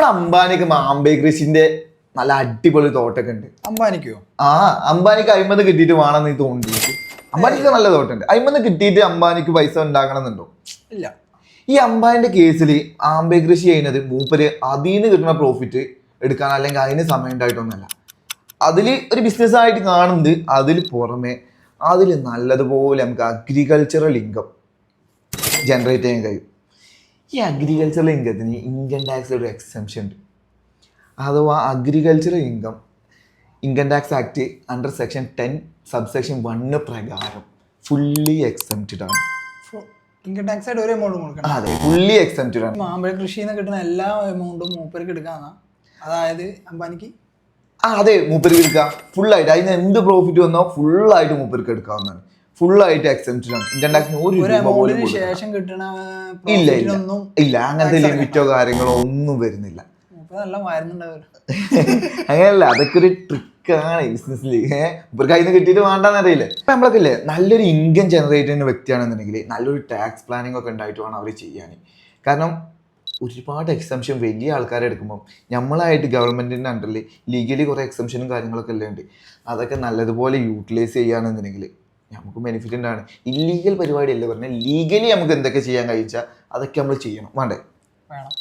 നമ്മുടെ അംബാനിക്ക് മാമ്പേ കൃഷിന്റെ നല്ല അടിപൊളി തോട്ടൊക്കെ ഉണ്ട്. അംബാനിക്കോ? അംബാനിക്ക് 50 കിട്ടിയിട്ട് വേണമെന്ന് നീ തോന്നിയിട്ട്. അംബാനിക്ക് നല്ല തോട്ടുണ്ട്. 50 കിട്ടിയിട്ട് അംബാനിക്ക് പൈസ ഉണ്ടാക്കണമെന്നുണ്ടോ? ഇല്ല. ഈ അംബാനിന്റെ കേസിൽ ആമ്പേ കൃഷി ചെയ്യുന്നത് മൂപ്പര് അതിൽ നിന്ന് കിട്ടുന്ന പ്രോഫിറ്റ് എടുക്കാൻ അല്ലെങ്കിൽ അതിന് സമയം ഉണ്ടായിട്ടൊന്നുമല്ല. അതിൽ ഒരു ബിസിനസ് ആയിട്ട് കാണുന്നത്. അതിൽ പുറമെ അതിൽ നല്ലതുപോലെ നമുക്ക് അഗ്രികൾച്ചറൽ ഇൻകം ജനറേറ്റ് ചെയ്യാൻ കഴിയും. ഈ അഗ്രികൾച്ചറൽ ഇൻകത്തിന് ഇൻകം ടാക്സ് ഒരു എക്സംഷൻ ഉണ്ട്. അഥവാ agricultural income tax act under section 10 subsection 1 പ്രകാരം ഫുള്ളി എക്സംപ്റ്റഡ് ആണ്. ഇൻകം ടാക്സ് ആയിട്ട് ഒരു എമൗണ്ട് കൊടുക്കണം. അതെ, ഫുള്ളി എക്സംപ്റ്റഡ് ആണ്. മാമ്പഴ കൃഷിയിൽ നിന്ന് കിട്ടുന്ന എല്ലാ എമൗണ്ടും മൂപ്പർക്ക് എടുക്കാന്നാ? അതായത് അംബാനിക്ക് അതെ, മൂപ്പർക്ക് എടുക്കാം ഫുള്ളായിട്ട്. അതിന് എന്ത് പ്രോഫിറ്റ് വന്നോ ഫുള്ളായിട്ട് മൂപ്പർക്ക് എടുക്കാവുന്നതാണ്. ഫുള്ളായിട്ട് എക്സംപ്റ്റഡ് ആണ്. ഇൻകം ടാക്സിന് ഒരു രൂപ പോലും ശേഷം കിട്ടണ ഇല്ല. അങ്ങനത്തെ ലിമിറ്റോ കാര്യങ്ങളോ ഒന്നും വരുന്നില്ല. അങ്ങനെയല്ല, അതൊക്കെ ഒരു ട്രിക്കാണ് ബിസിനസ്സിൽ. ഇവർക്ക് അതിന് കിട്ടിയിട്ട് വേണ്ടെന്നറിയില്ലേ. ഇപ്പൊ നമ്മളൊക്കെ ഇല്ലേ നല്ലൊരു ഇൻകം ജനറേറ്റ് ചെയ്യുന്ന വ്യക്തിയാണെന്നുണ്ടെങ്കിൽ നല്ലൊരു ടാക്സ് പ്ലാനിങ് ഒക്കെ ഉണ്ടായിട്ട് വേണം അവർ ചെയ്യാൻ. കാരണം ഒരുപാട് എക്സംഷൻ വലിയ ആൾക്കാരെ എടുക്കുമ്പോൾ നമ്മളായിട്ട് ഗവൺമെന്റിന്റെ അണ്ടറിൽ ലീഗലി കുറെ എക്സംഷനും കാര്യങ്ങളൊക്കെ എല്ലാം ഉണ്ട്. അതൊക്കെ നല്ലതുപോലെ യൂട്ടിലൈസ് ചെയ്യുകയാണെന്നുണ്ടെങ്കിൽ നമുക്ക് ബെനിഫിറ്റ് ഉണ്ടാണ്. ഇല്ലീഗൽ പരിപാടിയല്ല പറഞ്ഞാൽ ലീഗലി നമുക്ക് എന്തൊക്കെ ചെയ്യാൻ കഴിച്ചാൽ അതൊക്കെ നമ്മൾ ചെയ്യണം. വേണ്ടേ? വേണം.